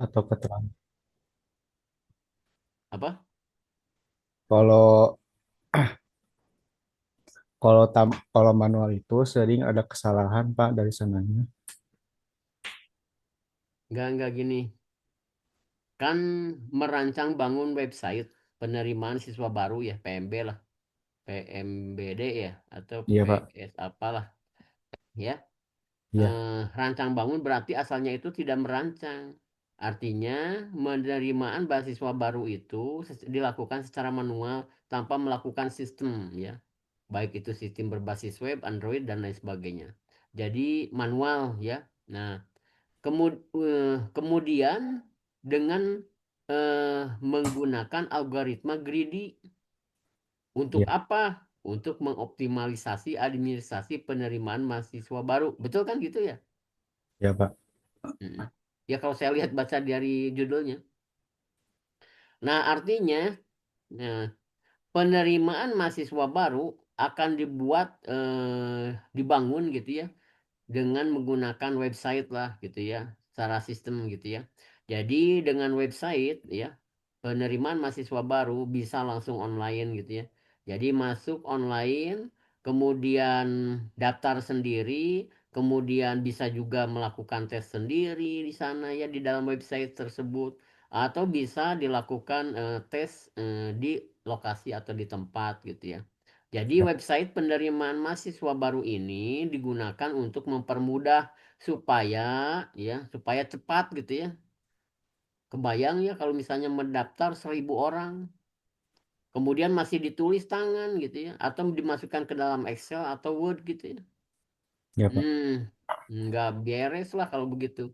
atau keterangan. Apa? Kalau kalau manual itu sering ada kesalahan Pak dari sananya. Enggak gini. Kan merancang bangun website penerimaan siswa baru ya, PMB lah, PMBD ya, atau Iya Pak. PS apalah ya. Iya. Rancang bangun berarti asalnya itu tidak merancang. Artinya penerimaan mahasiswa baru itu dilakukan secara manual tanpa melakukan sistem ya. Baik itu sistem berbasis web, Android dan lain sebagainya. Jadi manual ya. Nah, kemudian dengan menggunakan algoritma greedy untuk Iya. apa? Untuk mengoptimalisasi administrasi penerimaan mahasiswa baru. Betul kan gitu ya? Iya Pak. Mm. Ya kalau saya lihat baca dari judulnya. Nah, artinya nah, penerimaan mahasiswa baru akan dibangun gitu ya dengan menggunakan website lah gitu ya, secara sistem gitu ya. Jadi dengan website ya, penerimaan mahasiswa baru bisa langsung online gitu ya. Jadi masuk online, kemudian daftar sendiri, kemudian bisa juga melakukan tes sendiri di sana ya di dalam website tersebut, atau bisa dilakukan tes di lokasi atau di tempat gitu ya. Jadi Ya, website penerimaan mahasiswa baru ini digunakan untuk mempermudah supaya supaya cepat gitu ya. Kebayang ya kalau misalnya mendaftar 1.000 orang, kemudian masih ditulis tangan gitu ya, atau dimasukkan ke dalam Excel atau Word gitu ya. ya Pak. Hmm, nggak beres lah kalau begitu.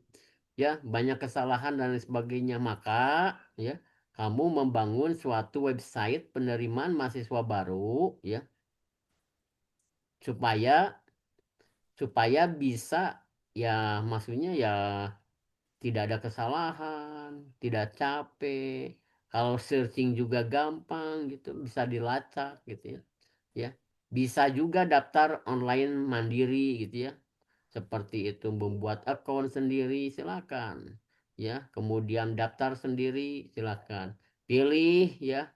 Ya, banyak kesalahan dan lain sebagainya. Maka ya, kamu membangun suatu website penerimaan mahasiswa baru ya, supaya supaya bisa ya maksudnya ya tidak ada kesalahan, tidak capek. Kalau searching juga gampang gitu, bisa dilacak gitu ya. Ya. Bisa juga daftar online mandiri gitu ya. Seperti itu membuat akun sendiri silakan. Ya, kemudian daftar sendiri silakan. Pilih ya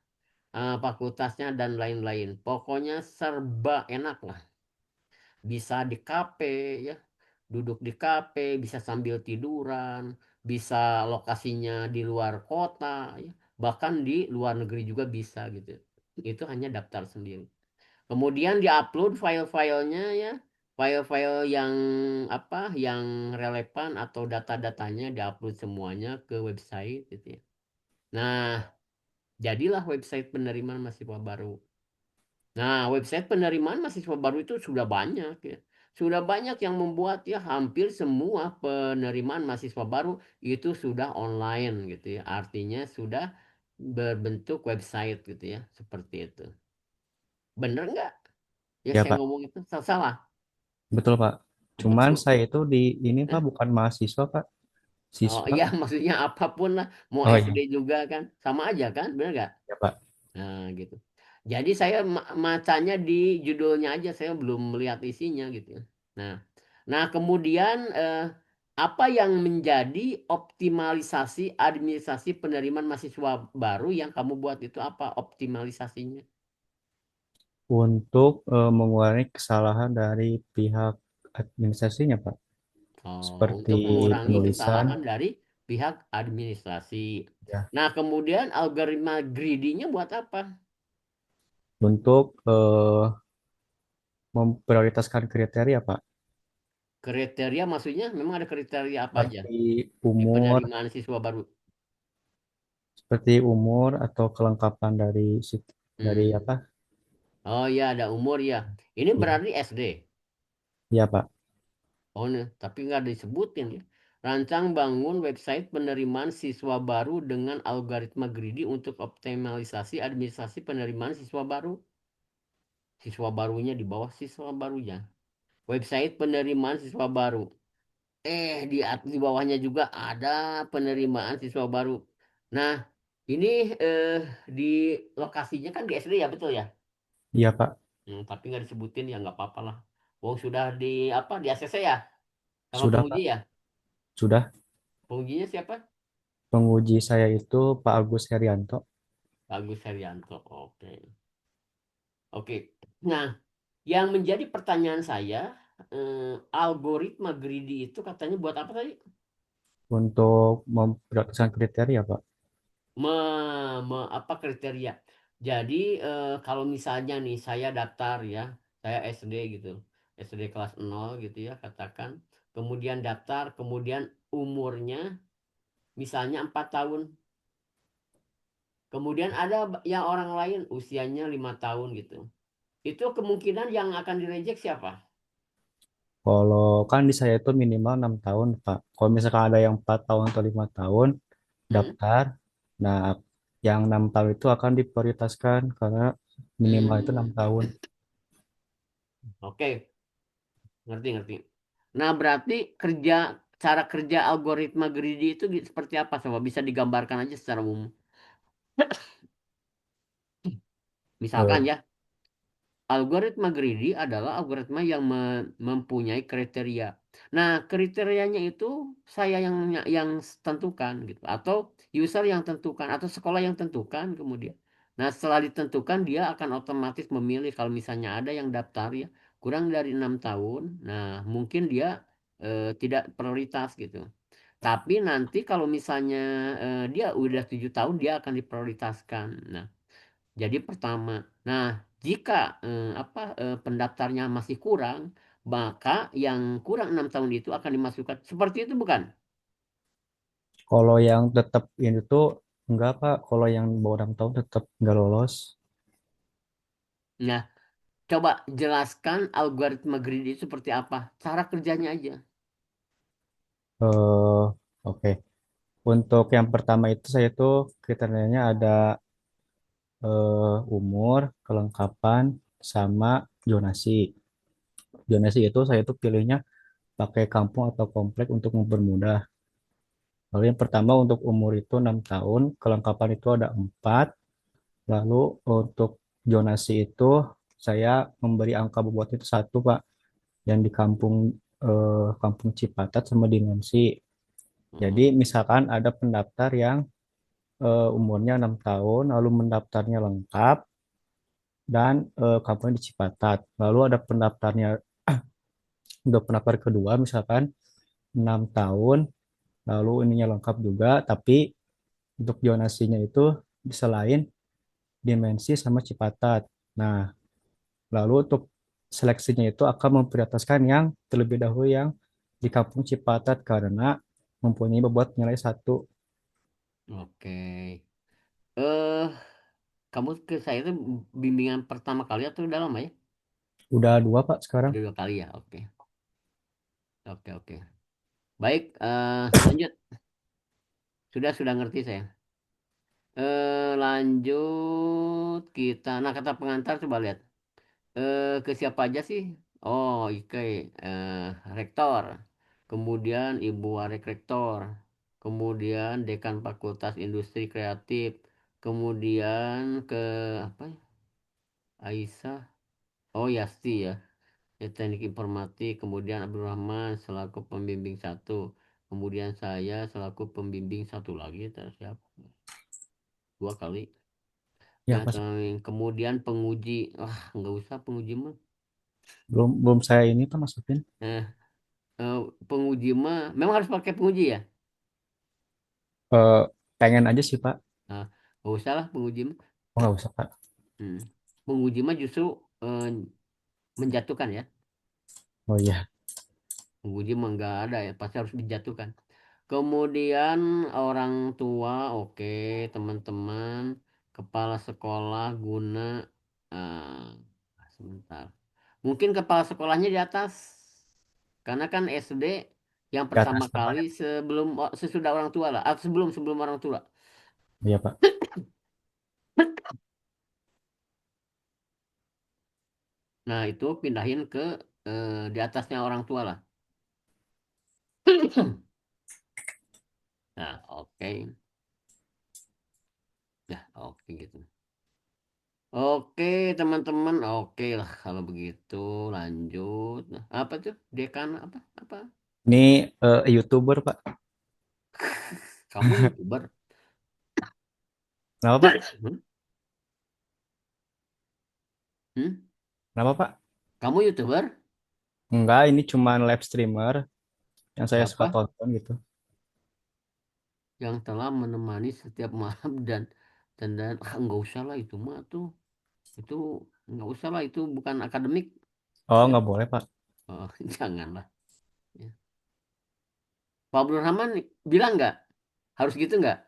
fakultasnya dan lain-lain. Pokoknya serba enak lah. Bisa di kafe ya, duduk di kafe, bisa sambil tiduran, bisa lokasinya di luar kota ya, bahkan di luar negeri juga bisa gitu. Itu hanya daftar sendiri. Kemudian diupload file-filenya ya, file-file yang apa, yang relevan atau data-datanya diupload semuanya ke website gitu ya. Nah, jadilah website penerimaan mahasiswa baru. Nah, website penerimaan mahasiswa baru itu sudah banyak ya. Sudah banyak yang membuat ya hampir semua penerimaan mahasiswa baru itu sudah online gitu ya. Artinya sudah berbentuk website gitu ya. Seperti itu. Bener nggak? Ya Ya saya Pak. ngomong itu salah. Betul Pak. Oh, Cuman betul. saya itu di ini Pak Hah? bukan mahasiswa Pak. Oh Siswa. iya maksudnya apapun lah. Mau Oh SD iya. juga kan. Sama aja kan? Bener nggak? Ya Pak. Nah gitu. Jadi saya macanya di judulnya aja, saya belum melihat isinya gitu ya. Nah, nah kemudian apa yang menjadi optimalisasi administrasi penerimaan mahasiswa baru yang kamu buat itu apa optimalisasinya? Untuk mengurangi kesalahan dari pihak administrasinya Pak. Oh, Seperti untuk mengurangi penulisan. kesalahan dari pihak administrasi. Ya. Nah, kemudian algoritma greedy-nya buat apa? Untuk memprioritaskan kriteria Pak. Kriteria maksudnya memang ada kriteria apa aja Seperti di umur, penerimaan siswa baru? seperti umur atau kelengkapan dari dari Hmm. apa? Oh ya ada umur ya. Ini Ya, berarti SD. ya Pak. Oh nih, tapi nggak disebutin ya. Rancang bangun website penerimaan siswa baru dengan algoritma greedy untuk optimalisasi administrasi penerimaan siswa baru. Siswa barunya di bawah siswa barunya. Website penerimaan siswa baru. Di bawahnya juga ada penerimaan siswa baru. Nah, ini eh, di lokasinya kan di SD ya betul ya? Iya Pak. Tapi nggak disebutin ya nggak apa-apa lah. Wong sudah di apa di ACC ya sama Sudah penguji Pak. ya? Sudah. Pengujinya siapa? Penguji saya itu Pak Agus Herianto. Agus Herianto. Oke. Oke. Nah, yang menjadi pertanyaan saya, algoritma greedy itu katanya buat apa tadi? Untuk memperhatikan kriteria, Pak. me, apa kriteria. Jadi kalau misalnya nih saya daftar ya, saya SD gitu, SD kelas 0 gitu ya katakan, kemudian daftar, kemudian umurnya misalnya 4 tahun, kemudian ada yang orang lain usianya 5 tahun gitu. Itu kemungkinan yang akan direject siapa? Kalau kan di saya itu minimal 6 tahun, Pak. Kalau misalkan ada yang 4 tahun atau 5 tahun Hmm? daftar, nah yang 6 tahun itu akan diprioritaskan karena minimal itu 6 Hmm, tahun. oke, ngerti ngerti. Nah, berarti cara kerja algoritma greedy itu seperti apa? Coba bisa digambarkan aja secara umum. Misalkan Eh, ya, algoritma greedy adalah algoritma yang mempunyai kriteria. Nah, kriterianya itu saya yang tentukan gitu, atau user yang tentukan, atau sekolah yang tentukan kemudian. Nah, setelah ditentukan dia akan otomatis memilih kalau misalnya ada yang daftar ya kurang dari 6 tahun. Nah, mungkin dia tidak prioritas gitu. Tapi nanti kalau misalnya dia udah 7 tahun dia akan diprioritaskan. Nah, jadi pertama, nah jika pendaftarnya masih kurang, maka yang kurang 6 tahun itu akan dimasukkan. Seperti itu bukan? Kalau yang tetap ini tuh enggak, Pak. Kalau yang bawah 6 tahun tetap enggak lolos. Nah, coba jelaskan algoritma greedy itu seperti apa? Cara kerjanya aja. eh oke. Untuk yang pertama itu saya tuh kriterianya ada umur, kelengkapan, sama zonasi. Zonasi itu saya tuh pilihnya pakai kampung atau komplek untuk mempermudah. Lalu yang pertama untuk umur itu 6 tahun, kelengkapan itu ada 4. Lalu untuk zonasi itu saya memberi angka bobot itu satu, Pak, yang di kampung Cipatat sama di Ngansi. Jadi Mm-mm. misalkan ada pendaftar yang umurnya 6 tahun, lalu mendaftarnya lengkap dan kampungnya di Cipatat. Lalu ada pendaftarnya untuk pendaftar kedua misalkan 6 tahun, lalu ininya lengkap juga, tapi untuk zonasinya itu selain Dimensi sama Cipatat. Nah, lalu untuk seleksinya itu akan memprioritaskan yang terlebih dahulu yang di kampung Cipatat karena mempunyai bobot nilai satu. Oke. Eh, kamu ke saya itu bimbingan pertama kali atau udah lama ya? Udah dua, Pak, sekarang. Udah 2 kali ya. Oke. Oke, oke. Baik, lanjut. Sudah ngerti saya. Lanjut kita. Nah, kata pengantar coba lihat. Ke siapa aja sih? Oh, Ike, eh, rektor. Kemudian Ibu Warek Rektor. Kemudian Dekan Fakultas Industri Kreatif. Kemudian ke apa ya? Aisyah. Oh, Yasti ya. Ya, Teknik Informatik. Kemudian Abdurrahman selaku pembimbing satu. Kemudian saya selaku pembimbing satu lagi. Siapa? 2 kali. Ya, Nah, Mas. kemudian penguji. Wah, nggak usah penguji mah. Belum belum saya ini Pak masukin. Nah, eh, penguji mah memang harus pakai penguji ya. Eh, Pengen aja sih, Pak. Nah, nggak usah lah penguji mah. Oh, nggak usah, Pak. Hmm. Penguji mah justru eh, menjatuhkan ya. Oh iya. Penguji mah nggak ada ya, pasti harus dijatuhkan. Kemudian orang tua, oke, teman-teman, kepala sekolah guna sebentar. Mungkin kepala sekolahnya di atas, karena kan SD yang Di atas pertama Bapak kali ya. sesudah orang tua lah, atau sebelum sebelum orang tua. Iya, Pak. Nah, itu pindahin ke di atasnya orang tua lah. Nah, oke. Nah, oke gitu. Oke, teman-teman. Oke lah kalau begitu lanjut. Nah, apa tuh? Dekan apa? Apa? Ini YouTuber, Pak. Kamu YouTuber? Kenapa Pak? Hmm? Hmm? Kenapa Pak? Kamu YouTuber? Enggak, ini cuma live streamer yang saya suka Siapa tonton gitu. yang telah menemani setiap malam dan nggak usah lah itu mah tuh itu nggak usah lah itu bukan akademik Oh, ya. nggak boleh Pak. Oh, janganlah ya. Pak Abdul Rahman bilang nggak harus gitu nggak?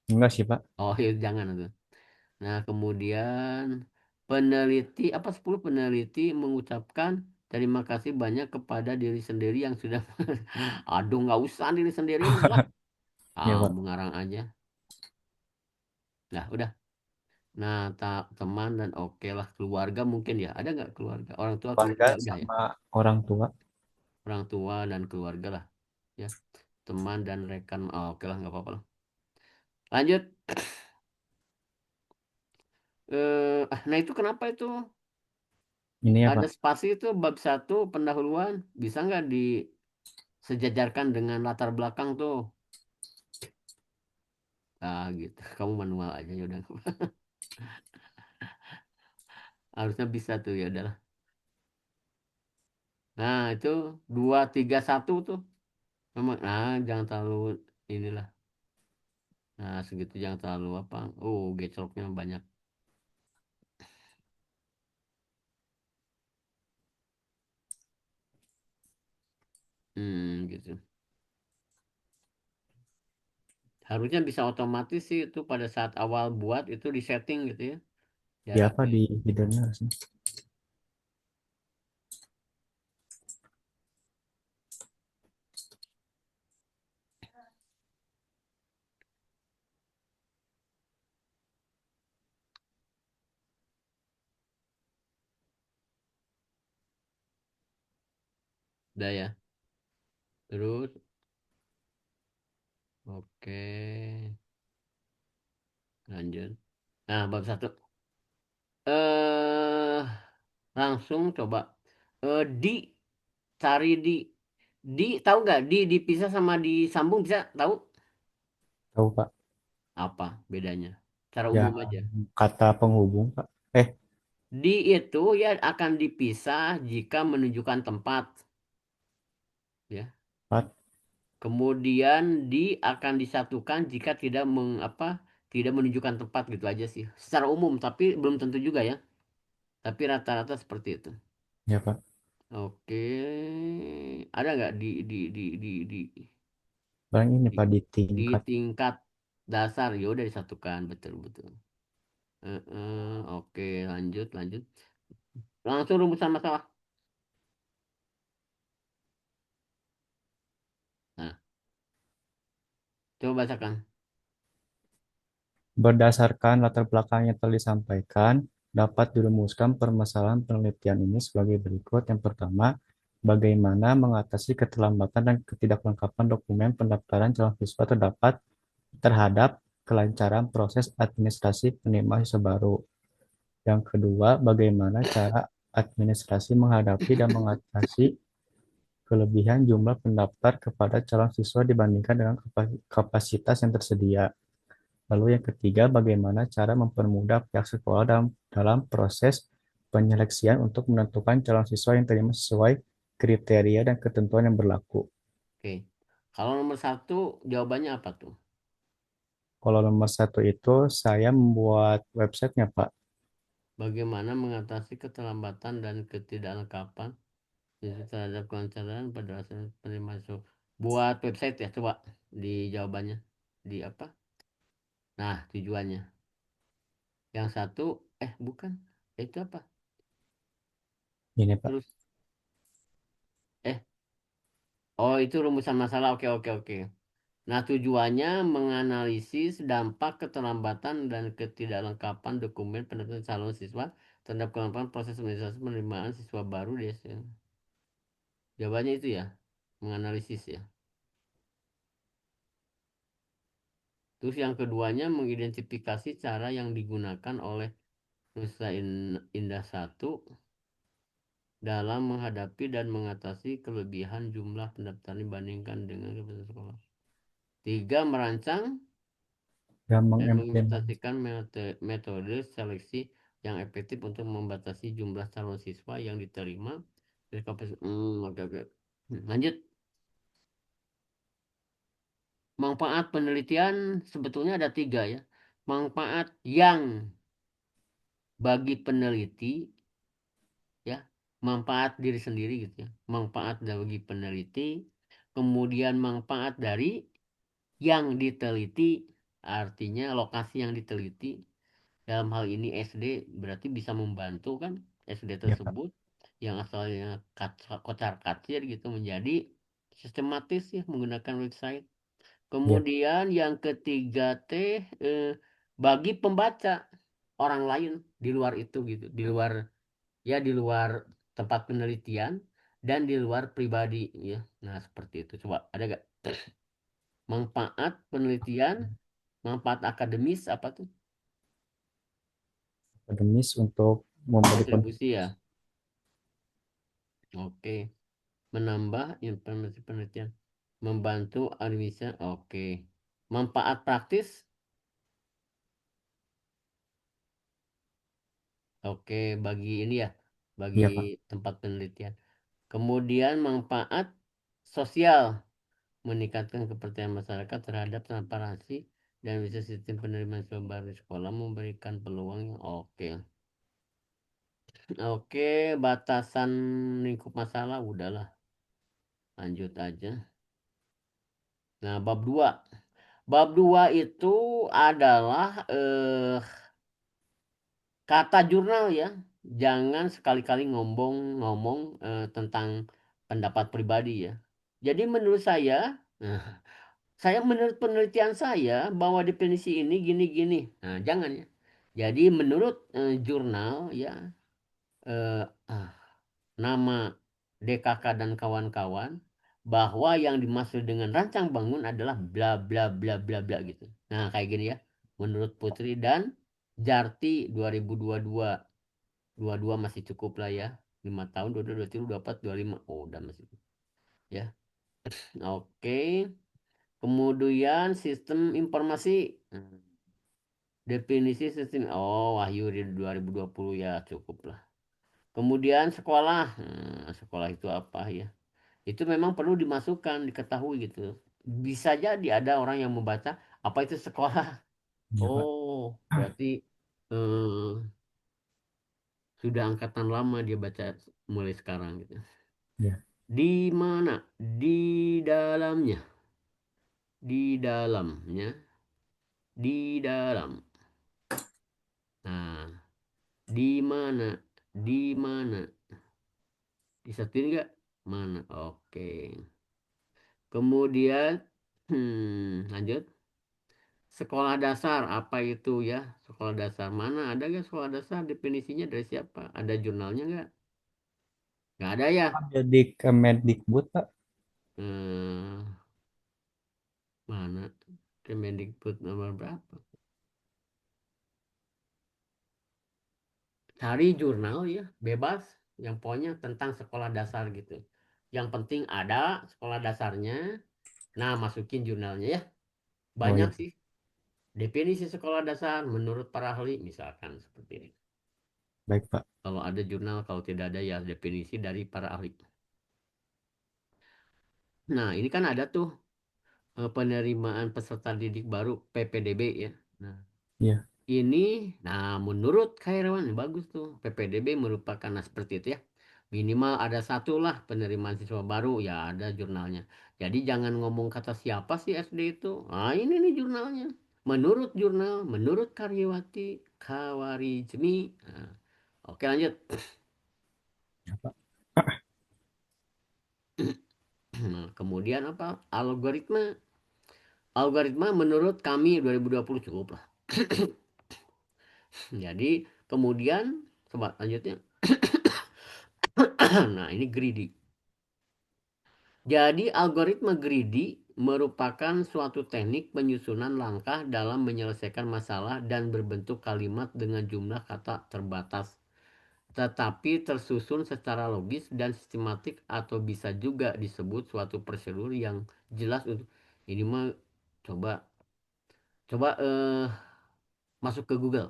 Enggak sih Pak. Oh ya jangan tuh. Nah kemudian peneliti apa 10 peneliti mengucapkan terima kasih banyak kepada diri sendiri yang sudah aduh nggak usah diri sendiri mah lah Ya ah Pak. mengarang aja nah udah. Nah, teman dan oke lah keluarga mungkin ya. Ada nggak keluarga? Orang tua Keluarga keluarga udah ya. sama orang tua. Orang tua dan keluarga lah ya. Teman dan rekan. Oh, oke lah nggak apa-apa lah. Lanjut. Nah itu kenapa itu Ini ya ada Pak. spasi itu bab satu pendahuluan bisa nggak disejajarkan dengan latar belakang tuh? Ah gitu. Kamu manual aja ya udah. Harusnya bisa tuh ya udahlah. Nah itu 2 3 1 tuh. Memang, nah jangan terlalu inilah. Nah, segitu jangan terlalu apa. Oh, gecroknya banyak. Gitu. Harusnya bisa otomatis sih itu pada saat awal buat itu disetting gitu ya. Ya Pak Jaraknya. di videonya harusnya. Udah ya. Terus, oke. Lanjut. Nah, bab satu. Eh, langsung coba. Di, cari di, tahu nggak? Dipisah sama disambung bisa tahu Tahu Pak. apa bedanya? Cara Ya umum aja. kata penghubung Pak. Di itu ya akan dipisah jika menunjukkan tempat, ya. Pak. Kemudian di akan disatukan jika tidak menunjukkan tempat gitu aja sih. Secara umum, tapi belum tentu juga ya. Tapi rata-rata seperti itu. Ya Pak. Oke, ada nggak Paling ini di, Pak di di tingkat. tingkat dasar? Ya udah disatukan betul betul. Oke, lanjut lanjut. Langsung rumusan masalah. Nah, coba bacakan. Berdasarkan latar belakang yang telah disampaikan, dapat dirumuskan permasalahan penelitian ini sebagai berikut. Yang pertama, bagaimana mengatasi keterlambatan dan ketidaklengkapan dokumen pendaftaran calon siswa terhadap kelancaran proses administrasi penerimaan siswa baru. Yang kedua, bagaimana cara administrasi menghadapi dan mengatasi kelebihan jumlah pendaftar kepada calon siswa dibandingkan dengan kapasitas yang tersedia. Lalu yang ketiga, bagaimana cara mempermudah pihak sekolah dalam proses penyeleksian untuk menentukan calon siswa yang terima sesuai kriteria dan ketentuan yang berlaku. Oke. Kalau nomor satu jawabannya apa tuh? Kalau nomor satu itu saya membuat websitenya, Pak. Bagaimana mengatasi keterlambatan dan ketidaklengkapan terhadap kelancaran pada hasil penerima so. Buat website ya, coba di jawabannya. Di apa? Nah, tujuannya. Yang satu, bukan. Itu apa? Ini, Pak. Terus, eh, oh itu rumusan masalah. Oke, oke, oke. Nah, tujuannya menganalisis dampak keterlambatan dan ketidaklengkapan dokumen pendaftaran calon siswa terhadap kelengkapan proses administrasi penerimaan siswa baru di SMA. Jawabannya itu ya, menganalisis ya. Terus yang keduanya mengidentifikasi cara yang digunakan oleh Nusa Indah satu dalam menghadapi dan mengatasi kelebihan jumlah pendaftar dibandingkan dengan kapasitas sekolah. Tiga, merancang dan dan mengimplementasikan. mengimplementasikan metode seleksi yang efektif untuk membatasi jumlah calon siswa yang diterima dari kapasitas. Oke, oke. Lanjut. Manfaat penelitian sebetulnya ada tiga ya. Manfaat yang bagi peneliti ya, manfaat diri sendiri gitu ya. Manfaat bagi peneliti, kemudian manfaat dari yang diteliti, artinya lokasi yang diteliti. Dalam hal ini SD berarti bisa membantu kan SD Ya, Pak. tersebut yang asalnya kocar-kacir gitu menjadi sistematis ya menggunakan website. Ya, Kemudian yang ketiga bagi pembaca orang lain di luar itu gitu, di luar ya di luar tempat penelitian dan di luar pribadi ya. Nah, seperti itu. Coba ada gak manfaat penelitian, manfaat akademis apa tuh? akademis untuk memberi Kontribusi ya. Oke. Menambah informasi penelitian, membantu administrasi. Oke. Manfaat praktis. Oke, bagi ini ya, bagi Iya, Pak. tempat penelitian. Kemudian manfaat sosial, meningkatkan kepercayaan masyarakat terhadap transparansi dan bisa sistem penerimaan siswa baru di sekolah memberikan peluang yang oke. Oke, batasan lingkup masalah udahlah, lanjut aja. Nah, bab 2. Bab 2 itu adalah kata jurnal ya. Jangan sekali-kali ngomong tentang pendapat pribadi ya. Jadi menurut saya, nah, saya menurut penelitian saya bahwa definisi ini gini-gini. Nah, jangan ya. Jadi menurut jurnal ya, eh, ah, nama DKK dan kawan-kawan bahwa yang dimaksud dengan rancang bangun adalah bla bla bla bla bla gitu. Nah, kayak gini ya. Menurut Putri dan Jarti 2022. 22 masih cukup lah ya. 5 tahun 22 23 24 25. Oh, udah masih. Ya. Oke. Kemudian sistem informasi. Definisi sistem. Oh, Wahyu di 2020 ya cukup lah. Kemudian sekolah. Sekolah itu apa ya? Itu memang perlu dimasukkan, diketahui gitu. Bisa jadi ada orang yang membaca apa itu sekolah. Iya, Pak. Oh, berarti eh, sudah angkatan lama dia baca mulai sekarang gitu. Iya. Di mana? Di dalamnya. Di dalamnya. Di dalam. Nah, di mana? Di mana? Disatuin nggak? Mana? Oke. Kemudian, lanjut. Sekolah dasar, apa itu ya? Sekolah dasar mana? Ada nggak sekolah dasar? Definisinya dari siapa? Ada jurnalnya nggak? Nggak ada ya? Ada di Kemendikbud, Pak. Hmm, mana? Kemendikbud nomor berapa? Cari jurnal ya, bebas. Yang pokoknya tentang sekolah dasar gitu. Yang penting ada sekolah dasarnya. Nah, masukin jurnalnya ya. Oh Banyak iya, sih. Definisi sekolah dasar menurut para ahli misalkan seperti ini. baik, Pak. Kalau ada jurnal, kalau tidak ada ya definisi dari para ahli. Nah, ini kan ada tuh penerimaan peserta didik baru PPDB ya. Nah, Iya, ini, nah menurut Kairawan bagus tuh. PPDB merupakan nah seperti itu ya. Minimal ada satu lah penerimaan siswa baru ya ada jurnalnya. Jadi jangan ngomong kata siapa sih SD itu. Ah ini nih jurnalnya. Menurut jurnal, menurut Karyawati Kawarijmi. Nah, oke lanjut. ya, Pak. Nah, kemudian apa? Algoritma. Algoritma menurut kami 2020 cukup lah. Jadi kemudian coba lanjutnya. Nah ini greedy. Jadi algoritma greedy merupakan suatu teknik penyusunan langkah dalam menyelesaikan masalah dan berbentuk kalimat dengan jumlah kata terbatas. Tetapi tersusun secara logis dan sistematik atau bisa juga disebut suatu prosedur yang jelas untuk ini mah Coba coba masuk ke Google.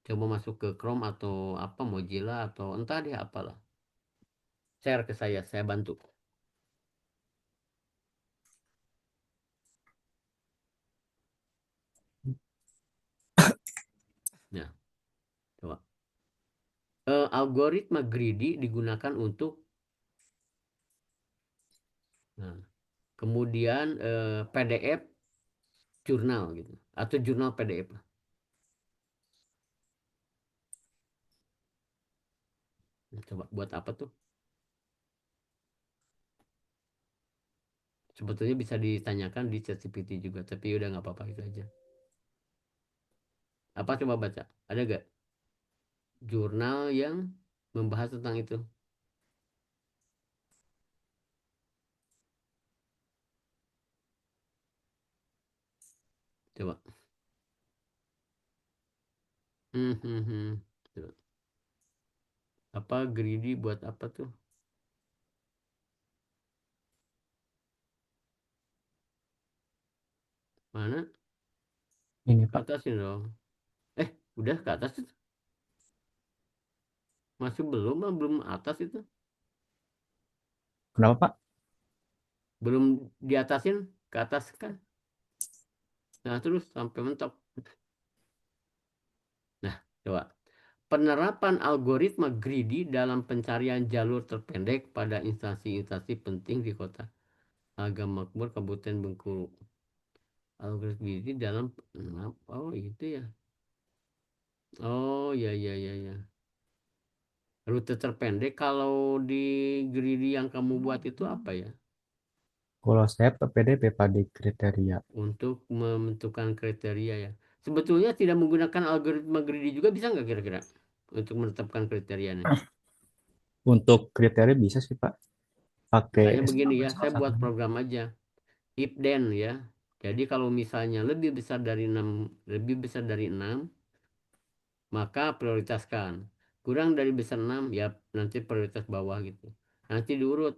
Coba masuk ke Chrome atau apa Mozilla atau entah deh apalah. Share ke saya bantu. Nah, coba. Algoritma greedy digunakan untuk nah, kemudian PDF jurnal gitu atau jurnal PDF lah. Nah, coba buat apa tuh? Sebetulnya bisa ditanyakan di ChatGPT juga, tapi udah nggak apa-apa itu aja. Apa coba baca? Ada gak jurnal yang membahas tentang itu? Coba. Hmm, hmm, hmm. Coba. Apa greedy buat apa tuh? Mana? Ini Ke Pak. atasin dong. Udah ke atas itu. Masih belum, ah, belum atas itu. Kenapa Pak? Belum diatasin ke atas kan. Nah, terus sampai mentok. Nah, coba. Penerapan algoritma greedy dalam pencarian jalur terpendek pada instansi-instansi penting di kota Agam Makmur, Kabupaten Bengkulu. Algoritma greedy dalam oh itu ya. Oh ya ya ya ya. Rute terpendek kalau di greedy yang kamu buat itu apa ya? Kalau saya PPDB Pak di kriteria. Untuk menentukan kriteria ya. Sebetulnya tidak menggunakan algoritma greedy juga bisa nggak kira-kira untuk menetapkan kriterianya? Untuk kriteria bisa sih Pak. Pakai Misalnya begini SQL ya, salah saya buat satunya. program aja. If then ya. Jadi kalau misalnya lebih besar dari 6 maka prioritaskan. Kurang dari besar 6 ya nanti prioritas bawah gitu. Nanti diurut,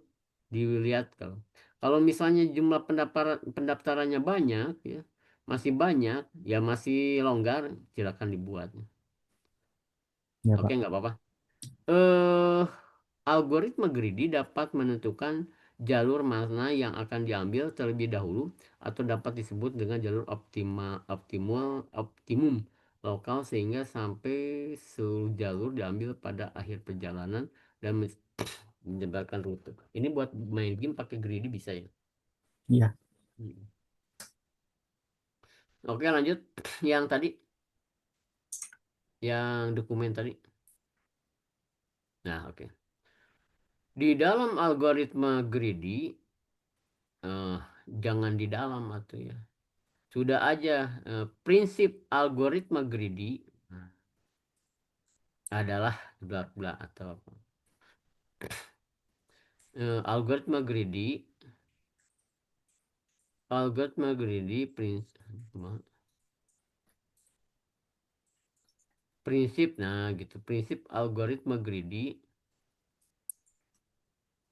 dilihat kalau misalnya jumlah pendaftarannya banyak ya, masih banyak, ya masih longgar, silakan dibuat. Ya Oke, Pak. nggak apa-apa. Eh, Algoritma greedy dapat menentukan jalur mana yang akan diambil terlebih dahulu atau dapat disebut dengan jalur optimum lokal sehingga sampai seluruh jalur diambil pada akhir perjalanan dan menyebarkan rute. Ini buat main game pakai greedy bisa ya. Iya. Hmm. Oke, lanjut yang tadi, yang dokumen tadi. Nah, oke. Di dalam algoritma greedy, eh, jangan di dalam atau ya. Sudah aja prinsip algoritma greedy adalah bla bla atau apa. Algoritma greedy, prinsip nah gitu. Prinsip algoritma greedy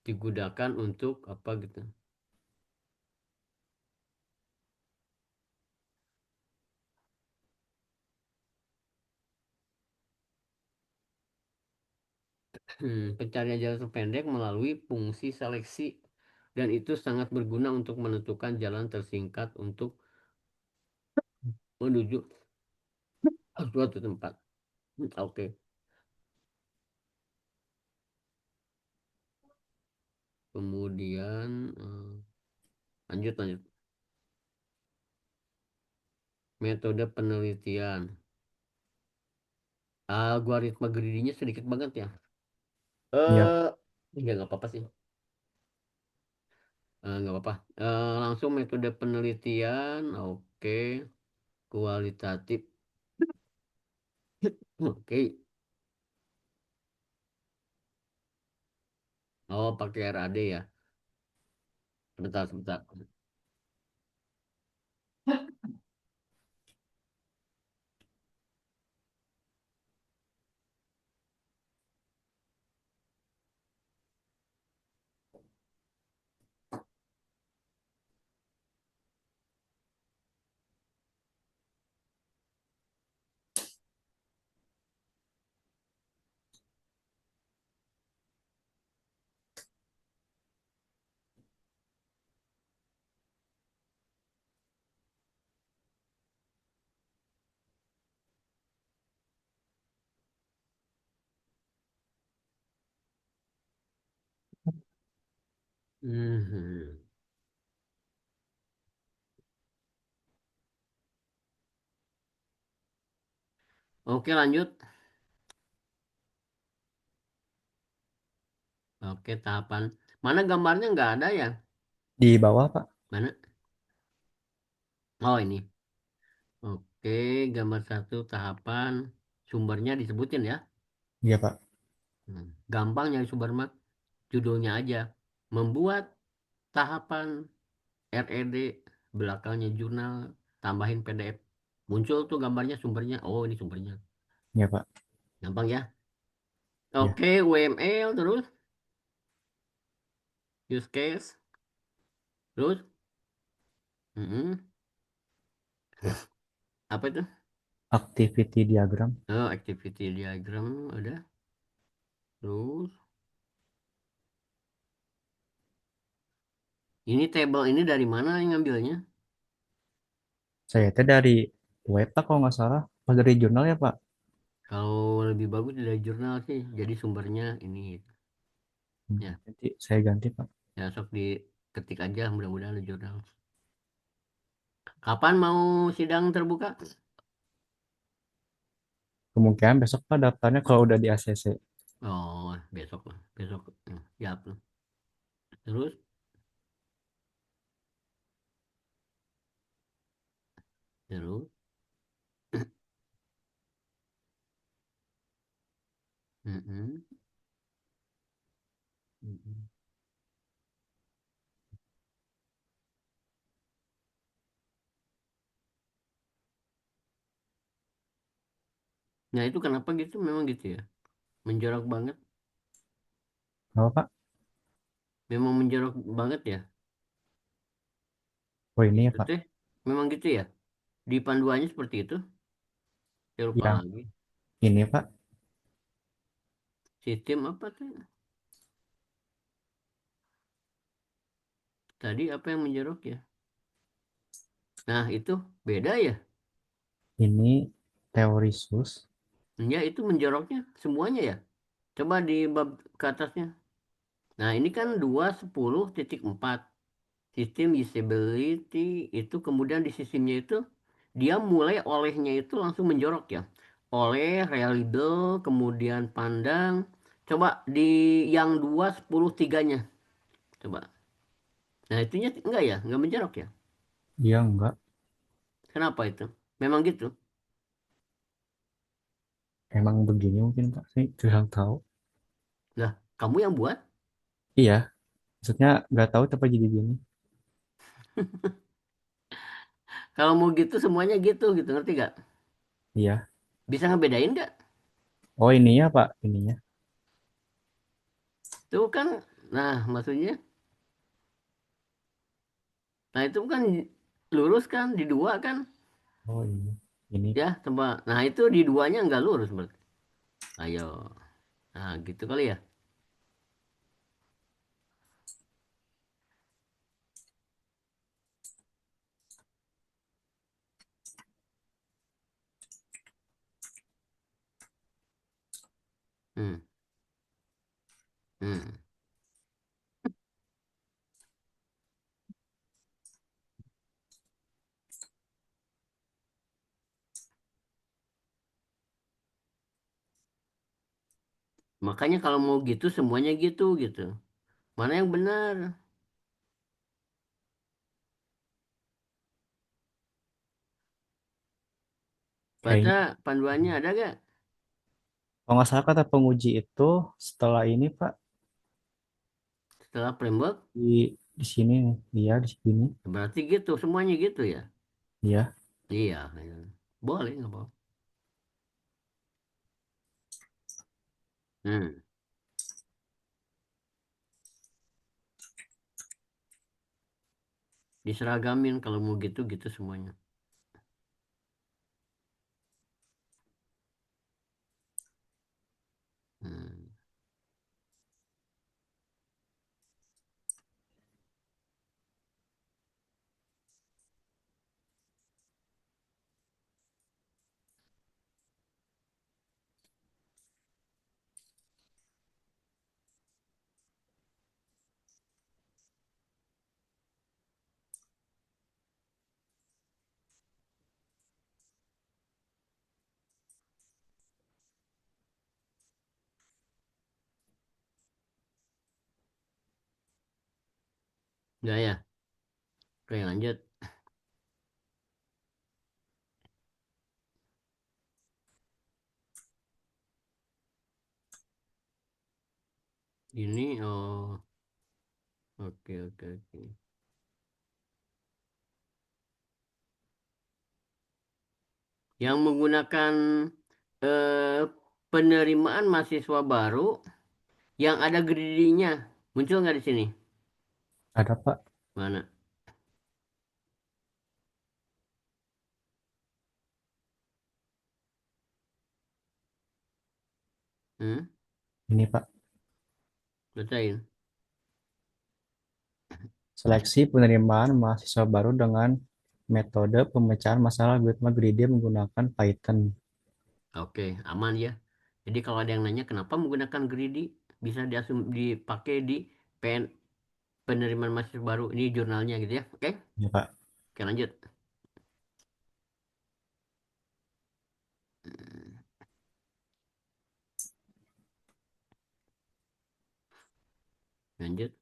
digunakan untuk apa gitu. Pencarian jalan terpendek melalui fungsi seleksi dan itu sangat berguna untuk menentukan jalan tersingkat untuk menuju suatu tempat. Oke. Kemudian lanjut lanjut. Metode penelitian. Algoritma greedy sedikit banget ya. Iya. Eh, ya nggak apa-apa sih. Nggak apa-apa. Langsung metode penelitian. Oke. Kualitatif. Oke. Oh, pakai RAD ya. Sebentar, sebentar. Mhm. Oke, lanjut. Oke, tahapan. Mana gambarnya nggak ada ya? Di bawah, Pak. Mana? Oh, ini. Oke, gambar satu tahapan. Sumbernya disebutin ya. Iya, Pak. Gampang nyari sumber mah. Judulnya aja. Membuat tahapan RED. Belakangnya jurnal. Tambahin PDF. Muncul tuh gambarnya sumbernya. Oh, ini sumbernya. Iya, Pak. Gampang ya. Iya. Oke, UML terus. Use case. Terus. Mm-mm. Apa itu? Activity diagram. Oh, activity diagram ada. Terus. Ini table ini dari mana yang ngambilnya? Saya teh dari web, Pak, kalau nggak salah. Pas dari jurnal ya, Pak. Kalau lebih bagus dari jurnal sih. Jadi sumbernya ini. Ya, Nanti saya ganti, Pak. ya sok diketik aja. Mudah-mudahan ada jurnal. Kapan mau sidang terbuka? Kemungkinan besok, Pak, daftarnya kalau udah di ACC. Oh, besok lah. Besok. Siap. Terus. Terus. Mm-mm. Mm-mm. Nah, itu kenapa gitu? Memang gitu ya. Menjorok banget. Apa, Pak? Memang menjorok banget ya. Oh, ini ya, Itu Pak. teh. Memang gitu ya. Di panduannya seperti itu. Saya lupa Yang lagi. ini, Pak. Sistem apa tuh? Tadi apa yang menjorok ya? Nah, itu beda ya. Ini teori sus. Ya, itu menjoroknya semuanya ya. Coba di bab ke atasnya. Nah, ini kan 2.10.4. Sistem usability itu kemudian di sistemnya itu dia mulai olehnya itu langsung menjorok ya. Oleh, reliable, kemudian pandang. Coba di yang 2.10.3-nya. Coba. Nah, itunya enggak ya? Enggak menjorok ya? Iya, enggak. Kenapa itu? Memang gitu. Emang begini mungkin, Pak. Saya kurang tahu. Lah, kamu yang buat? Iya. Maksudnya nggak tahu tapi jadi gini. Kalau mau gitu semuanya gitu gitu, ngerti gak? Iya. Bisa ngebedain nggak? Oh, ininya, Pak. Ininya. Tuh kan, nah maksudnya, nah itu kan lurus kan, di dua kan, Oh, ini. Ini, ya Pak. coba. Nah itu di duanya nggak lurus berarti. Ayo, nah gitu kali ya. Hmm, hmm. Makanya kalau mau gitu semuanya gitu gitu. Mana yang benar? Baca Kayaknya. panduannya ada gak? Kalau nggak salah kata penguji itu setelah ini, Pak, Setelah framework, di sini nih. Iya, di sini. berarti gitu, semuanya gitu ya. Iya. Iya, iya. Boleh nggak apa? Hmm. Diseragamin kalau mau gitu gitu semuanya. Hmm. Ya ya. Oke, lanjut. Ini oh, oke oke oke. Yang menggunakan eh, penerimaan mahasiswa baru yang ada gridinya muncul nggak di sini? Ada Pak. Mana? Hmm? Ini Pak. Bacain. Seleksi penerimaan mahasiswa baru dengan metode pemecahan masalah algoritma greedy menggunakan Python. Oke, aman ya. Jadi kalau ada yang nanya kenapa menggunakan greedy, bisa dipakai di PN, penerimaan mahasiswa baru. Ini jurnalnya gitu ya. Oke, Ya Pak. oke lanjut. Hmm, Lanjut.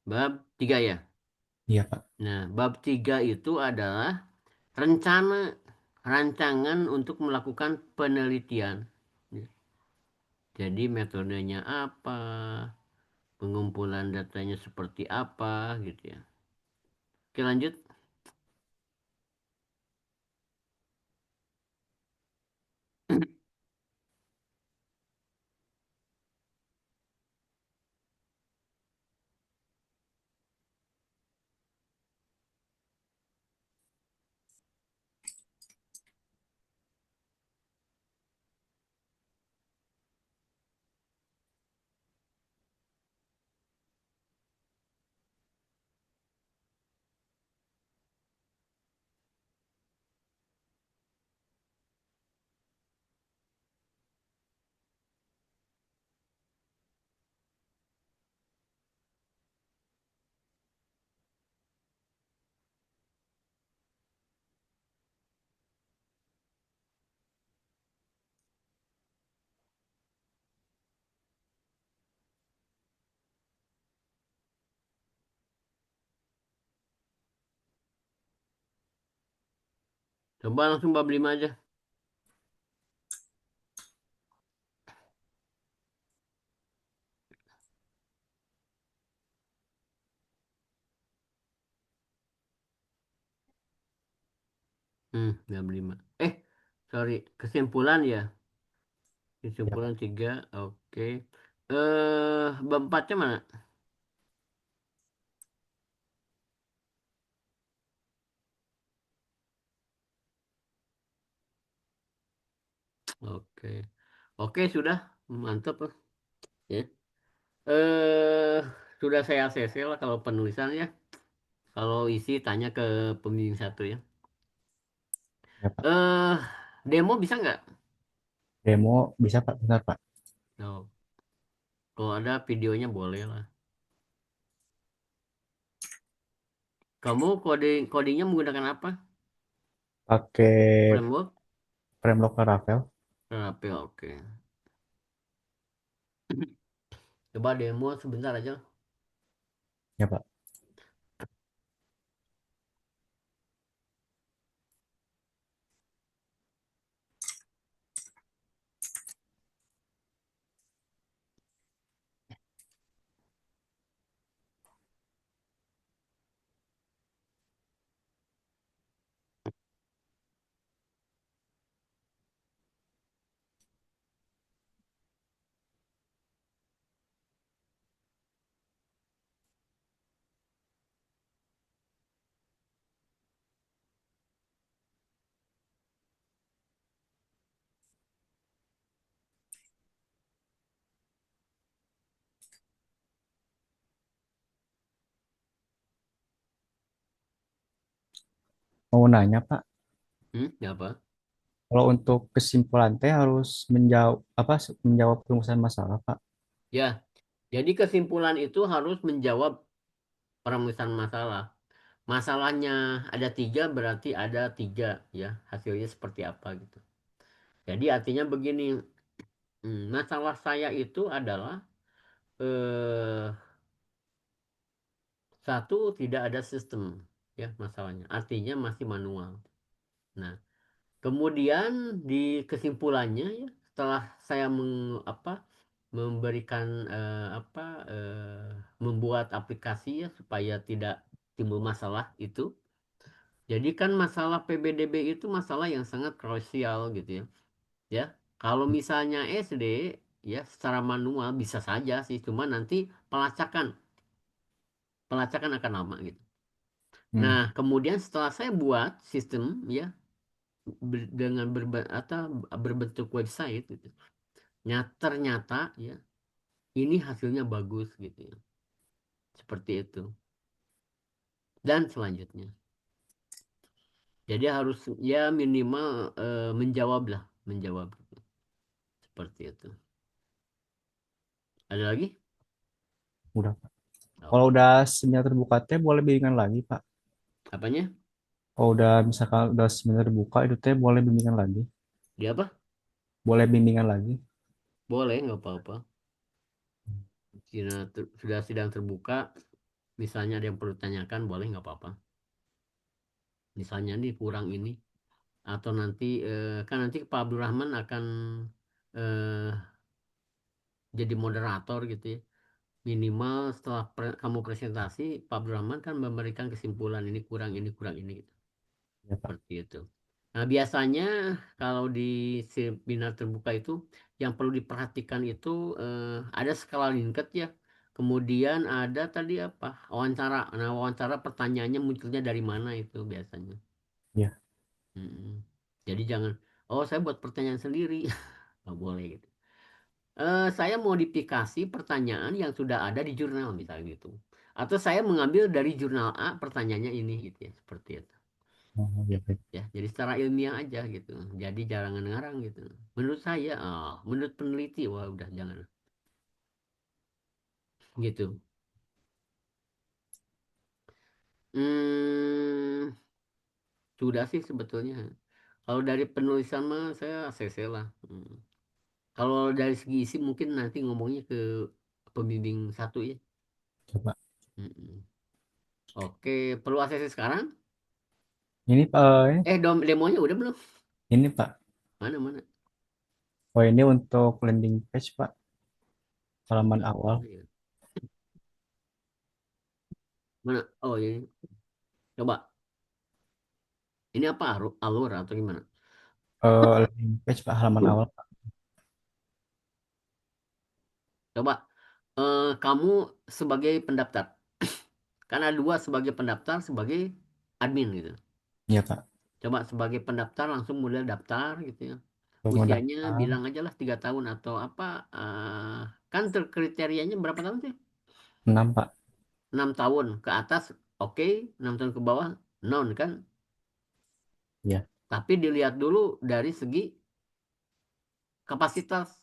Bab 3 ya. Iya Pak. Nah, bab 3 itu adalah rencana rancangan untuk melakukan penelitian. Jadi metodenya apa, pengumpulan datanya seperti apa gitu ya. Oke, lanjut. Coba langsung bab 5 aja. Bab 5. Sorry, kesimpulan ya. Ya Kesimpulan Pak. 3, oke. Bab 4-nya mana? Oke. Oke, sudah. Mantap. Ya. Eh, sudah saya ACC lah kalau penulisan ya. Kalau isi tanya ke pembimbing satu ya. Ya Pak. Eh, demo bisa nggak? Demo bisa Pak. Benar Pak. No. Kalau ada videonya boleh lah. Kamu codingnya menggunakan apa? Pakai Framework? framework Laravel. Rapi, oke. Coba demo sebentar aja. Ya Pak. Mau nanya Pak. Ya apa? Kalau untuk kesimpulan teh harus menjawab apa menjawab perumusan masalah Pak. Ya, jadi kesimpulan itu harus menjawab perumusan masalah. Masalahnya ada tiga, berarti ada tiga ya. Hasilnya seperti apa gitu. Jadi artinya begini, masalah saya itu adalah Satu, tidak ada sistem, ya masalahnya. Artinya masih manual. Nah, kemudian di kesimpulannya ya, setelah saya memberikan membuat aplikasi ya supaya tidak timbul masalah itu. Jadi kan masalah PBDB itu masalah yang sangat krusial gitu ya. Ya, kalau misalnya SD ya secara manual bisa saja sih, cuma nanti pelacakan pelacakan akan lama gitu. Hmm. Nah, kemudian setelah saya buat sistem ya dengan berbentuk website gitu. Ternyata ya ini hasilnya bagus gitu ya. Seperti itu. Dan selanjutnya. Jadi harus ya minimal menjawab lah, menjawab gitu. Seperti itu. Ada lagi? Udah, Pak. Kalau Oke. udah seminar terbuka teh boleh bimbingan lagi, Pak. Apanya? Kalau udah misalkan udah seminar terbuka itu teh boleh bimbingan lagi. Dia apa? Boleh bimbingan lagi. Boleh, nggak apa-apa. Sudah sidang terbuka, misalnya ada yang perlu tanyakan, boleh nggak apa-apa. Misalnya nih kurang ini, atau nanti kan nanti Pak Abdurrahman akan eh, jadi moderator gitu ya. Minimal setelah kamu presentasi, Pak Abdurrahman kan memberikan kesimpulan ini kurang ini gitu. Ya, Pak. Seperti itu. Nah, biasanya kalau di seminar terbuka itu yang perlu diperhatikan itu ada skala Likert ya. Kemudian ada tadi apa? Wawancara. Nah, wawancara pertanyaannya munculnya dari mana itu biasanya. Ya. Mm-mm. Jadi jangan, oh saya buat pertanyaan sendiri. Nggak boleh gitu. Saya modifikasi pertanyaan yang sudah ada di jurnal misalnya gitu. Atau saya mengambil dari jurnal A pertanyaannya ini gitu ya. Seperti itu. Oh, ya, baik. Ya jadi secara ilmiah aja gitu, jadi jangan ngarang gitu menurut saya, menurut peneliti wah udah jangan gitu. hmm, Sudah sih sebetulnya kalau dari penulisan mah saya ACC lah. Kalau dari segi isi mungkin nanti ngomongnya ke pembimbing satu ya. Coba. Mm-mm. Oke, perlu ACC sekarang. Ini Pak, Demonya udah belum? ini Pak. Mana mana? Oh, ini untuk landing page, Pak. Halaman Sebentar, awal. mana ya? Mana, oh ini, coba ini apa, alur atau gimana? Landing page, Pak, halaman awal, Pak. Coba kamu sebagai pendaftar. Karena dua, sebagai pendaftar, sebagai admin gitu. Iya, Pak. Coba sebagai pendaftar langsung mulai daftar gitu ya. Mau Usianya daftar bilang aja lah 3 tahun atau apa. Kan kriterianya berapa tahun sih? 6, Pak. 6 tahun ke atas, oke. 6 tahun ke bawah, non kan. Iya, Tapi dilihat dulu dari segi kapasitas.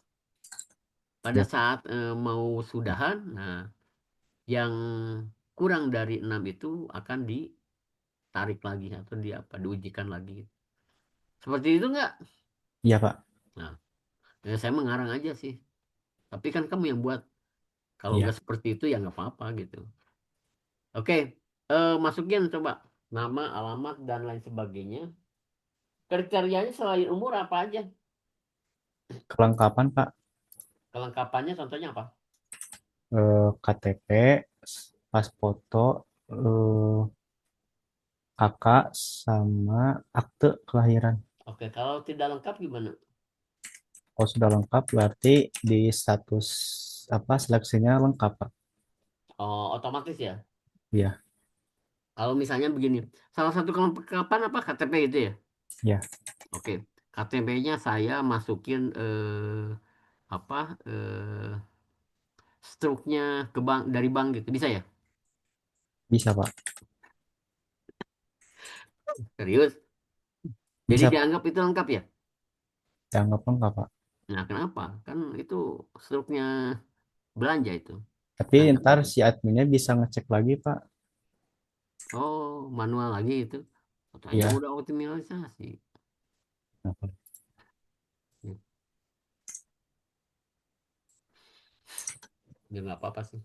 Pada iya, Pak. saat mau sudahan, nah yang kurang dari 6 itu akan ditarik lagi atau diujikan lagi. Seperti itu nggak? Iya, Pak. Nah, ya saya mengarang aja sih. Tapi kan kamu yang buat. Kalau Iya. nggak seperti itu ya nggak apa-apa gitu. Oke, masukin coba nama, alamat dan lain sebagainya. Kriterianya selain umur apa aja? Kelengkapan, Pak. Kelengkapannya contohnya apa? KTP, pas foto, kakak, sama akte kelahiran. Oke, kalau tidak lengkap gimana? Kalau sudah lengkap, berarti di status apa seleksinya lengkap, Pak. Oh, otomatis ya. Iya, Kalau misalnya begini, salah satu kelengkapan apa KTP itu ya? iya. Oke, KTP-nya saya masukin apa struknya ke bank, dari bank gitu, bisa ya? Bisa, Pak. Serius? Jadi Bisa, Pak. dianggap itu lengkap ya? Dianggap lengkap, Pak. Nah, kenapa? Kan itu struknya belanja itu. Tapi Nah, ntar si adminnya bisa ngecek lagi, Pak. oh, manual lagi itu. Katanya Iya. udah optimalisasi. Nah, Ya, ya nggak apa-apa sih.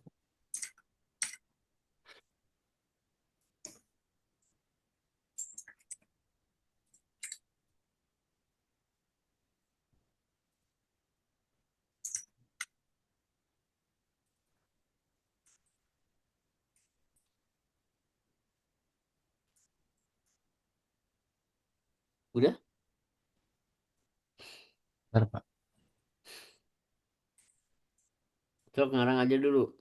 Udah? Bentar, Pak. Sok ngarang aja dulu.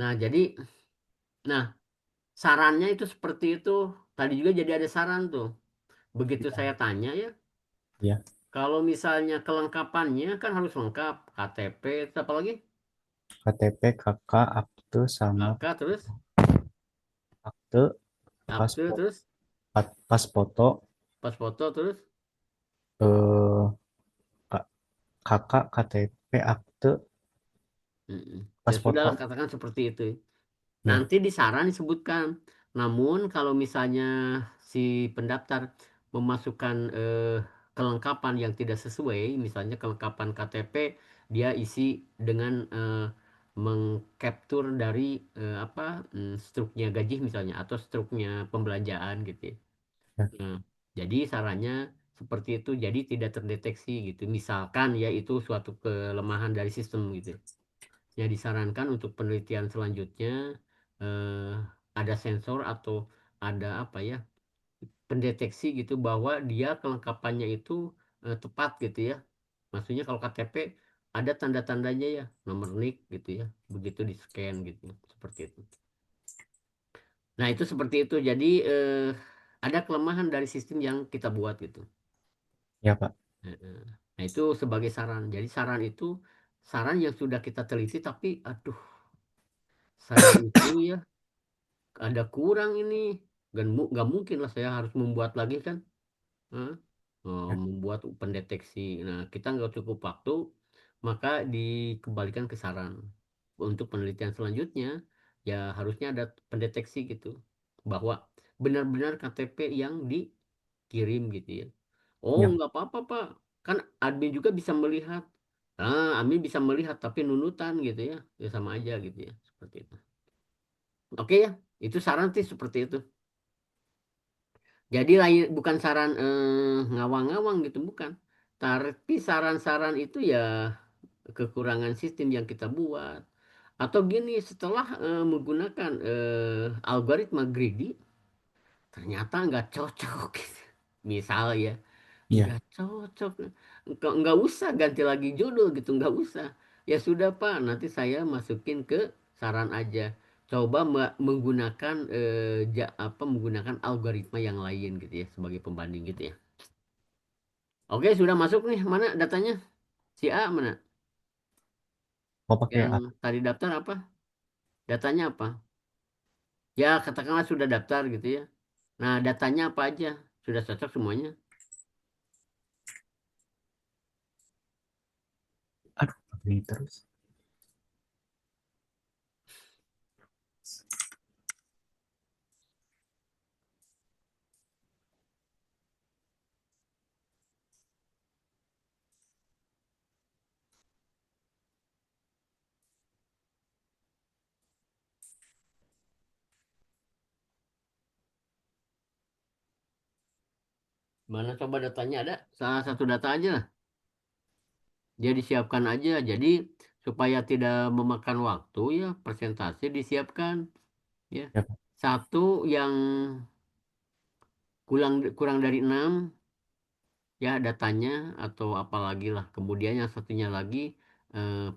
Nah, jadi, nah, sarannya itu seperti itu. Tadi juga jadi ada saran tuh. Begitu Iya. saya tanya ya, Iya. kalau misalnya kelengkapannya kan harus lengkap. KTP, terus apa lagi? KTP, KK, akte sama Kakak, terus akte, pas akte, terus pas foto, pas foto, terus. eh, K- KK, KTP, akte, Mm-mm. Ya pas sudahlah, foto. katakan seperti itu. Ya, Nanti di saran disebutkan. Namun kalau misalnya si pendaftar memasukkan kelengkapan yang tidak sesuai, misalnya kelengkapan KTP, dia isi dengan mengcapture dari apa struknya gaji misalnya atau struknya pembelanjaan gitu ya. ya, Nah, jadi sarannya seperti itu, jadi tidak terdeteksi gitu. Misalkan ya itu suatu kelemahan dari sistem gitu. Ya disarankan untuk penelitian selanjutnya eh, ada sensor atau ada apa ya pendeteksi gitu bahwa dia kelengkapannya itu tepat gitu ya. Maksudnya kalau KTP ada tanda-tandanya ya, nomor NIK gitu ya. Begitu di scan gitu, seperti itu. Nah, itu seperti itu. Jadi ada kelemahan dari sistem yang kita buat gitu. ya, Pak. Nah, itu sebagai saran. Jadi saran itu saran yang sudah kita teliti tapi aduh saya itu ya ada kurang ini. Nggak mungkin lah saya harus membuat lagi kan. Hah? Ya, Membuat pendeteksi. Nah, kita nggak cukup waktu, maka dikembalikan ke saran. Untuk penelitian selanjutnya, ya harusnya ada pendeteksi gitu. Bahwa benar-benar KTP yang dikirim gitu ya. Oh, ya, nggak apa-apa, Pak. Kan admin juga bisa melihat. Admin bisa melihat, tapi nunutan gitu ya. Ya sama aja gitu ya. Seperti itu. Oke ya, itu saran sih seperti itu. Jadi lain bukan saran ngawang-ngawang gitu, bukan. Tapi saran-saran itu ya kekurangan sistem yang kita buat. Atau gini, setelah menggunakan algoritma greedy, ternyata nggak cocok. Gitu. Misal ya, iya, nggak cocok. Nggak usah ganti lagi judul gitu, nggak usah. Ya sudah Pak, nanti saya masukin ke saran aja. Coba menggunakan apa menggunakan algoritma yang lain gitu ya sebagai pembanding gitu ya. Oke, sudah masuk nih. Mana datanya? Si A mana? mau pakai Yang tadi daftar apa? Datanya apa? Ya, katakanlah sudah daftar gitu ya. Nah, datanya apa aja? Sudah cocok semuanya? aduh, pakai ini terus. Mana coba datanya ada? Salah satu data aja lah. Dia disiapkan aja. Jadi supaya tidak memakan waktu ya, presentasi disiapkan ya. Ya, Pak. Satu yang kurang kurang dari 6 ya datanya atau apalagi lah. Kemudian yang satunya lagi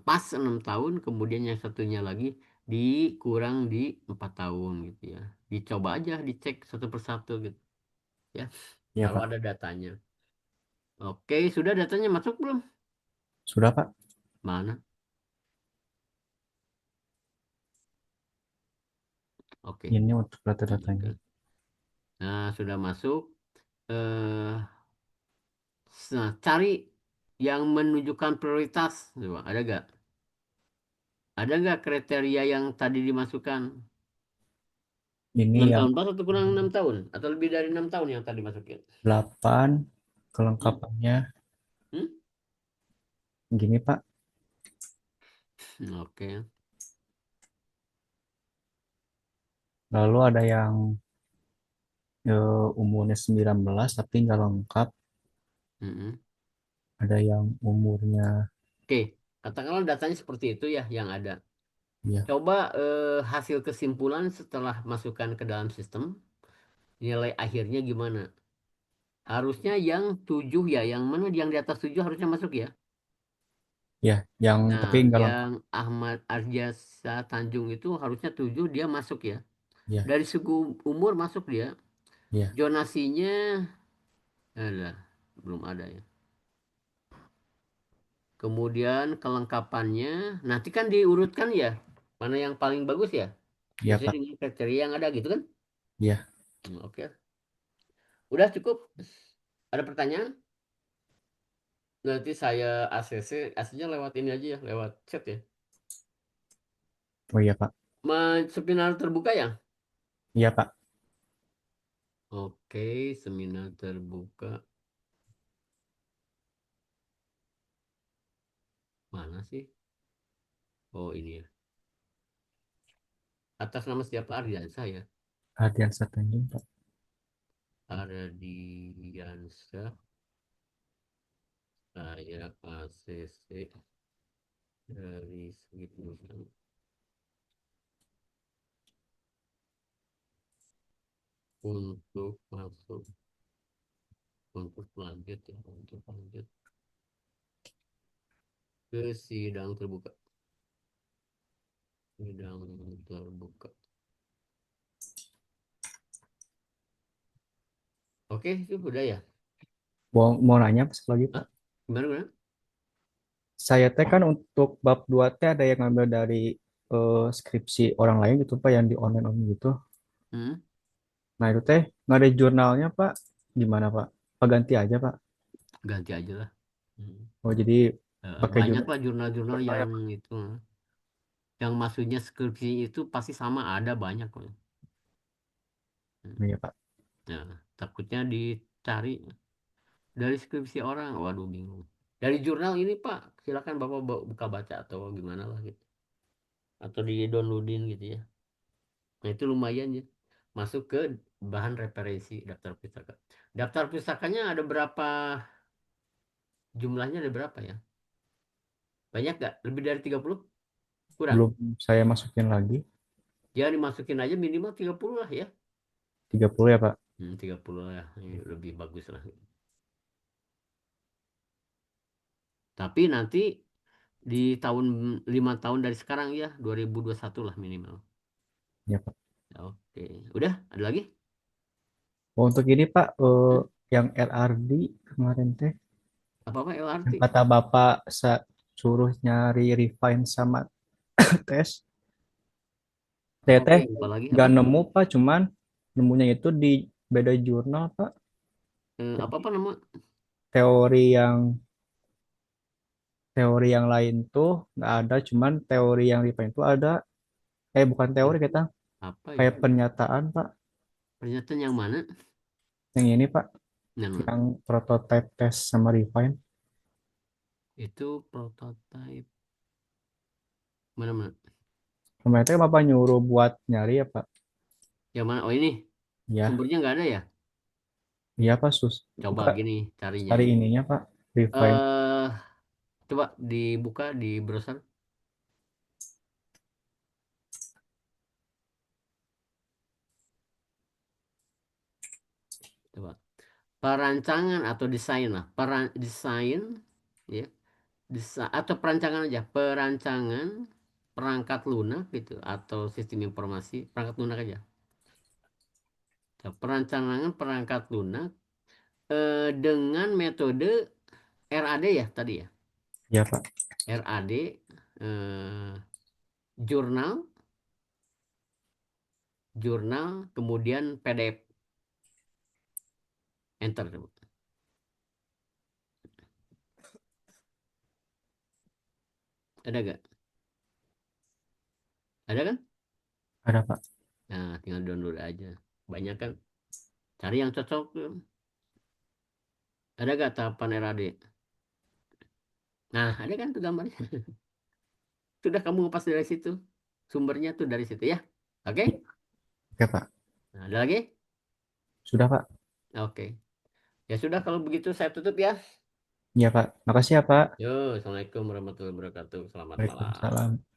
pas 6 tahun, kemudian yang satunya lagi dikurang di 4 tahun gitu ya. Dicoba aja dicek satu persatu gitu ya. Iya, Kalau Pak. ada datanya. Oke, sudah datanya masuk belum? Sudah, Pak. Mana? Oke. Ini untuk data-datanya. Oke. Nah, sudah masuk. Eh, nah, cari yang menunjukkan prioritas. Coba, ada gak? Ada nggak kriteria yang tadi dimasukkan? Ini 6 yang tahun pas atau kurang 6 tahun? Atau lebih dari 6 tahun yang tadi masukin? 8 Hmm? kelengkapannya Hmm? gini, Pak. Oke. Lalu ada yang umurnya 19 tapi nggak lengkap. Mm-mm. Ada yang umurnya Oke, katakanlah datanya seperti itu ya yang ada. ya, Coba hasil kesimpulan setelah masukkan ke dalam sistem nilai akhirnya gimana. Harusnya yang 7 ya, yang mana yang di atas 7 harusnya masuk ya. Ya, yang Nah, tapi nggak lengkap. yang Ahmad Arjasa Tanjung itu harusnya 7 dia masuk ya. Ya, Dari segi umur masuk dia. ya, Zonasinya ada, belum ada ya. Kemudian kelengkapannya, nanti kan diurutkan ya. Mana yang paling bagus ya? ya Sesuai Pak. dengan kriteria yang ada gitu kan? Ya, Oke. Udah cukup. Ada pertanyaan? Nanti saya ACC, aslinya lewat ini aja ya, lewat chat ya. oh iya Pak. Seminar terbuka ya? Iya Pak. Oke, seminar terbuka. Mana sih? Oh ini ya. Atas nama siapa? Ardiansa ya. Hadian Tanjung Pak. Ardiansa, saya ACC dari segi pendidikan untuk masuk untuk lanjut ya, untuk lanjut ke sidang terbuka. Sidang terbuka. Oke, itu udah ya. Mau nanya Pak sekali lagi Hah? Pak. Gimana, gimana? Saya teh kan untuk bab 2 teh ada yang ngambil dari skripsi orang lain gitu Pak yang di online gitu. Hmm? Nah itu teh nggak ada jurnalnya Pak. Gimana Pak? Pak ganti aja Pak. Ganti aja lah. Hmm. Oh jadi pakai Banyak jurnal, lah jurnal-jurnal jurnal ya yang Pak. itu. Yang maksudnya skripsi itu pasti sama, ada banyak kok. Hmm. Iya Pak. Nah, takutnya dicari dari skripsi orang. Waduh, bingung. Dari jurnal ini, Pak, silakan Bapak buka baca atau gimana lah gitu. Atau di downloadin gitu ya. Nah, itu lumayan ya. Masuk ke bahan referensi daftar pustaka. Daftar pustakanya ada berapa, jumlahnya ada berapa ya? Banyak nggak? Lebih dari 30? Kurang. Belum saya masukin lagi. Ya dimasukin aja minimal 30 lah ya. 30 ya Pak. 30 lah. Ini lebih bagus lah. Tapi nanti di tahun 5 tahun dari sekarang ya, 2021 lah minimal. Ya Pak. Oke. Udah, ada lagi? Oh, untuk ini Pak, Hmm? yang LRD kemarin teh, Apa-apa yang LRT? kata Bapak suruh nyari refine sama tes, saya Apa-apa teh yang lupa lagi? nggak Apa? nemu Pak, cuman nemunya itu di beda jurnal Pak. Apa-apa nama? Teori yang teori yang lain tuh nggak ada, cuman teori yang refine itu ada. Bukan teori kita, Apa ya? kayak pernyataan Pak. Pernyataan yang mana? Yang ini Pak, Yang mana? yang prototype test sama refine. Itu prototype. Mana-mana? Kemarin teh Bapak nyuruh buat nyari ya Pak. Yang mana? Oh ini. Ya, Sumbernya nggak ada ya? iya Pak sus. Coba Buka gini carinya cari ini. ininya Pak, refine. eh Coba dibuka di browser. Coba. Perancangan atau desain lah. Desain ya. Atau perancangan aja. Perancangan perangkat lunak gitu atau sistem informasi perangkat lunak aja. Nah, perancangan perangkat lunak dengan metode RAD ya tadi ya. Ya Pak. RAD jurnal jurnal kemudian PDF enter coba. Ada gak? Ada kan? Ada Pak. Nah, tinggal download aja. Banyak kan? Cari yang cocok. Ada gak tahapan RAD? Nah, ada kan tuh gambarnya. Sudah kamu ngepas dari situ. Sumbernya tuh dari situ ya. Oke? Oke Pak. Nah, ada lagi? Sudah Pak. Oke. Ya sudah kalau begitu saya tutup ya. Iya Pak. Makasih ya Pak. Yo, Assalamualaikum warahmatullahi wabarakatuh. Selamat malam. Waalaikumsalam.